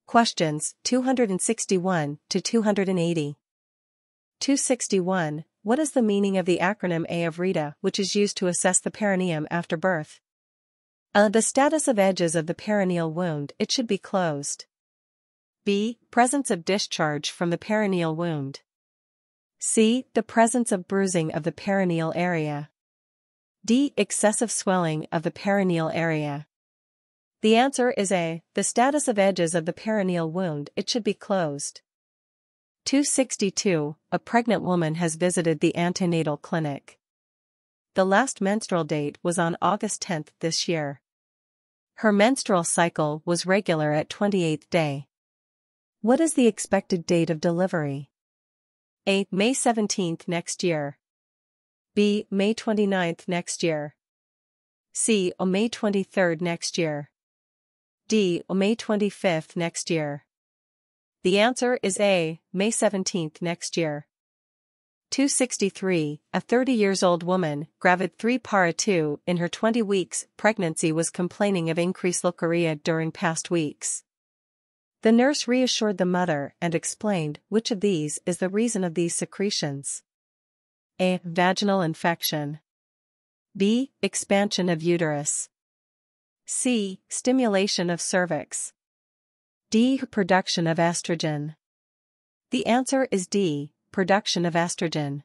Questions 261 to 280. 261. What is the meaning of the acronym A of Rita, which is used to assess the perineum after birth? The status of edges of the perineal wound, it should be closed. B. Presence of discharge from the perineal wound. C. The presence of bruising of the perineal area. D. Excessive swelling of the perineal area. The answer is A. The status of edges of the perineal wound, it should be closed. 262. A pregnant woman has visited the antenatal clinic. The last menstrual date was on August 10 this year. Her menstrual cycle was regular at 28th day. What is the expected date of delivery? A. May 17 next year. B. May 29 next year. C. May 23 next year. D. May 25 next year. The answer is A. May 17 next year. 263. A 30-years-old woman, gravid 3 para 2, in her 20 weeks pregnancy was complaining of increased leukorrhea during past weeks. The nurse reassured the mother and explained which of these is the reason of these secretions. A. Vaginal infection. B. Expansion of uterus. C. Stimulation of cervix. D. Production of estrogen. The answer is D. Production of estrogen.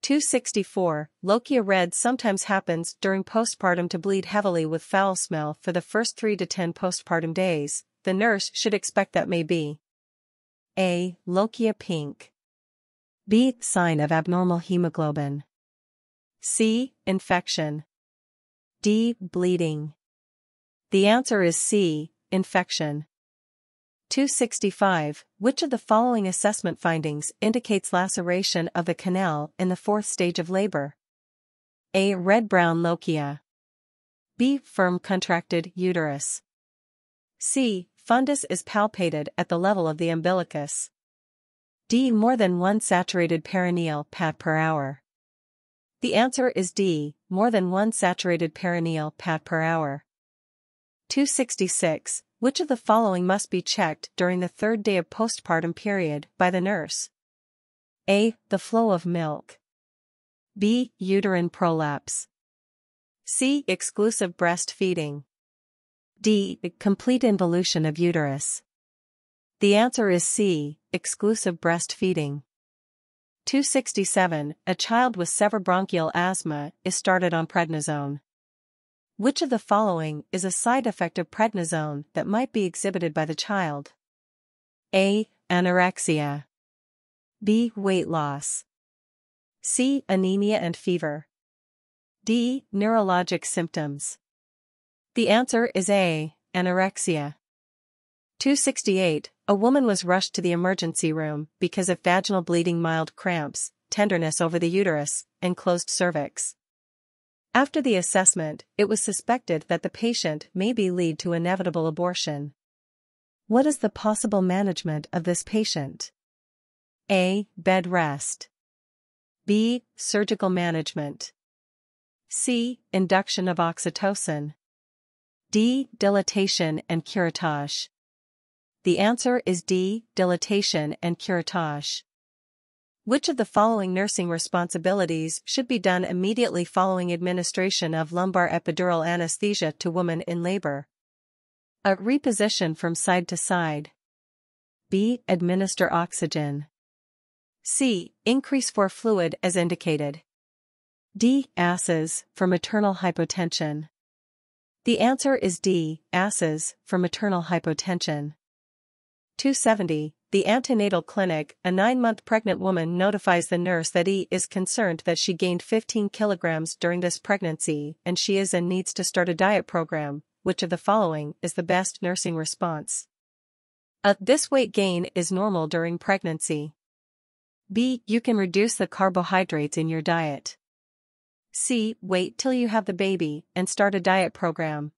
264. Lochia red sometimes happens during postpartum to bleed heavily with foul smell for the first 3 to 10 postpartum days. The nurse should expect that may be A. Lochia pink. B. Sign of abnormal hemoglobin. C. Infection. D. Bleeding. The answer is C. Infection. 265. Which of the following assessment findings indicates laceration of the canal in the 4th stage of labor? A. Red-brown lochia. B. Firm contracted uterus. C. Fundus is palpated at the level of the umbilicus. D. More than 1 saturated perineal pat per hour. The answer is D. More than 1 saturated perineal pat per hour. 266. Which of the following must be checked during the 3rd day of postpartum period by the nurse? A. The flow of milk. B. Uterine prolapse. C. Exclusive breastfeeding. D. Complete involution of uterus. The answer is C. Exclusive breastfeeding. 267. A child with severbronchial asthma is started on prednisone. Which of the following is a side effect of prednisone that might be exhibited by the child? A. Anorexia. B. Weight loss. C. Anemia and fever. D. Neurologic symptoms. The answer is A. Anorexia. 268. A woman was rushed to the emergency room because of vaginal bleeding, mild cramps, tenderness over the uterus, and closed cervix. After the assessment, it was suspected that the patient may lead to inevitable abortion. What is the possible management of this patient? A. Bed rest. B. Surgical management. C. Induction of oxytocin. D. Dilatation and curettage. The answer is D. Dilatation and curettage. Which of the following nursing responsibilities should be done immediately following administration of lumbar epidural anesthesia to woman in labor? A. Reposition from side to side. B. Administer oxygen. C. Increase for fluid as indicated. D. ASes for maternal hypotension. The answer is D. ASes for maternal hypotension. 270. The antenatal clinic, a 9-month pregnant woman notifies the nurse that he is concerned that she gained 15 kilograms during this pregnancy and she is and needs to start a diet program. Which of the following is the best nursing response? A. This weight gain is normal during pregnancy. B. You can reduce the carbohydrates in your diet. C. Wait till you have the baby and start a diet program.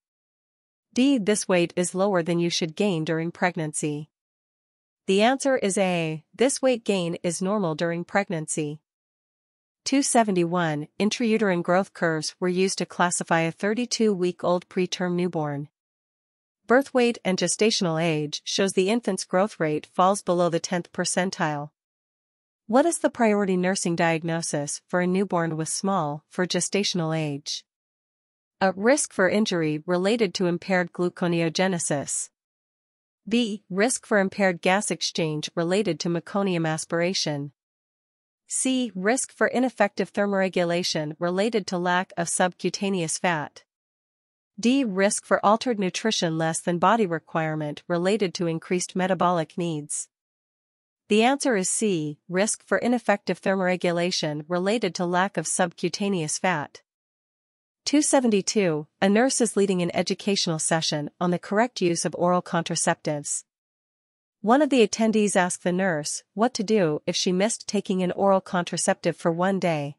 D. This weight is lower than you should gain during pregnancy. The answer is A. This weight gain is normal during pregnancy. 271. Intrauterine growth curves were used to classify a 32-week-old preterm newborn. Birth weight and gestational age shows the infant's growth rate falls below the 10th percentile. What is the priority nursing diagnosis for a newborn with small for gestational age? A. Risk for injury related to impaired gluconeogenesis. B. Risk for impaired gas exchange related to meconium aspiration. C. Risk for ineffective thermoregulation related to lack of subcutaneous fat. D. Risk for altered nutrition less than body requirement related to increased metabolic needs. The answer is C. Risk for ineffective thermoregulation related to lack of subcutaneous fat. 272. A nurse is leading an educational session on the correct use of oral contraceptives. One of the attendees asks the nurse what to do if she missed taking an oral contraceptive for one day.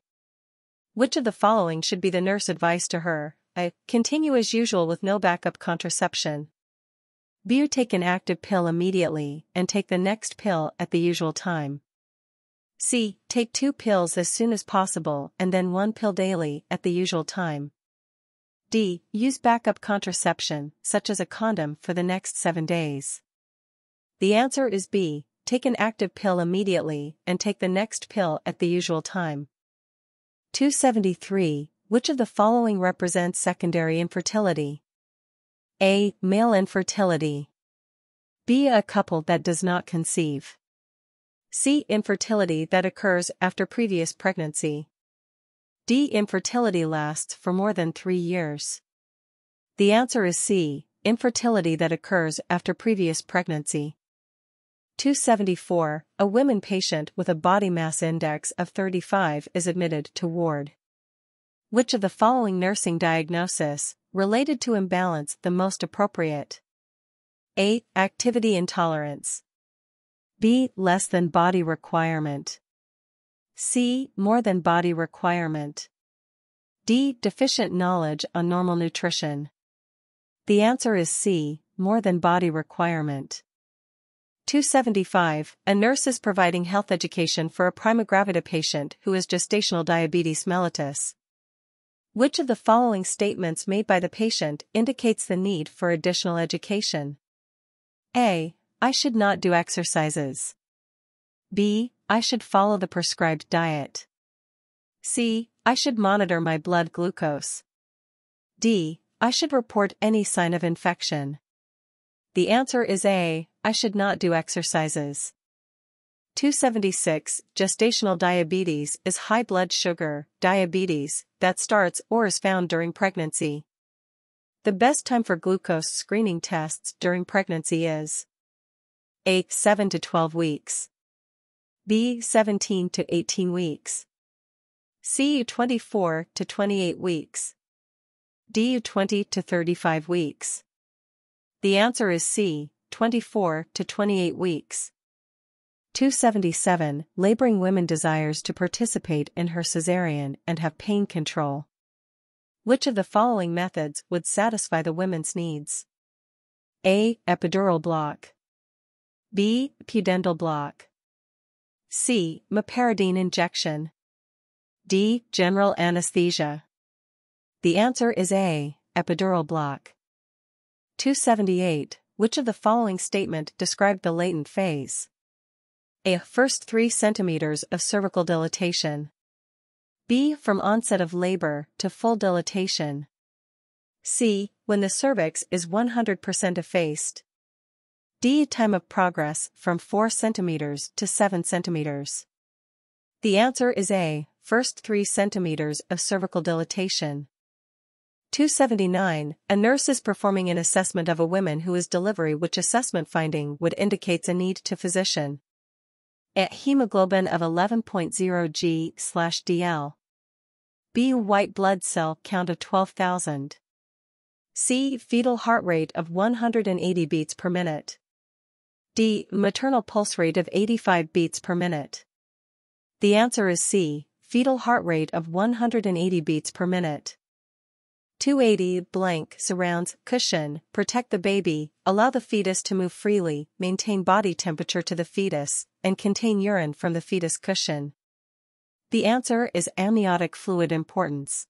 Which of the following should be the nurse advice to her? A. Continue as usual with no backup contraception. B. Take an active pill immediately and take the next pill at the usual time. C. Take 2 pills as soon as possible and then 1 pill daily at the usual time. D. Use backup contraception, such as a condom, for the next 7 days. The answer is B. Take an active pill immediately and take the next pill at the usual time. 273. Which of the following represents secondary infertility? A. Male infertility. B. A couple that does not conceive. C. Infertility that occurs after previous pregnancy. D. Infertility lasts for more than 3 years. The answer is C. Infertility that occurs after previous pregnancy. 274. A woman patient with a body mass index of 35 is admitted to ward. Which of the following nursing diagnosis related to imbalance the most appropriate? A. Activity intolerance. B. Less than body requirement. C. More than body requirement. D. Deficient knowledge on normal nutrition. The answer is C. More than body requirement. 275. A nurse is providing health education for a prima gravida patient who has gestational diabetes mellitus. Which of the following statements made by the patient indicates the need for additional education? A. I should not do exercises. B. I should follow the prescribed diet. C. I should monitor my blood glucose. D. I should report any sign of infection. The answer is A. I should not do exercises. 276. Gestational diabetes is high blood sugar diabetes that starts or is found during pregnancy. The best time for glucose screening tests during pregnancy is A. 7 to 12 weeks. B. 17 to 18 weeks. C. 24 to 28 weeks. D. 20 to 35 weeks. The answer is C. 24 to 28 weeks. 277. Laboring woman desires to participate in her cesarean and have pain control. Which of the following methods would satisfy the woman's needs? A. Epidural block. B. Pudendal block. C. Meperidine injection. D. General anesthesia. The answer is A. Epidural block. 278. Which of the following statement described the latent phase? A. First 3 centimeters of cervical dilatation. B. From onset of labor to full dilatation. C. When the cervix is 100% effaced. D. Time of progress from 4 centimeters to 7 centimeters. The answer is A. First 3 centimeters of cervical dilatation. 279. A nurse is performing an assessment of a woman who is delivery. Which assessment finding would indicates a need to physician? A. Hemoglobin of 11.0 g/dl. B. White blood cell count of 12,000. C. Fetal heart rate of 180 beats per minute. D. Maternal pulse rate of 85 beats per minute. The answer is C. Fetal heart rate of 180 beats per minute. 280. Blank surrounds, cushion, protect the baby, allow the fetus to move freely, maintain body temperature to the fetus, and contain urine from the fetus cushion. The answer is amniotic fluid importance.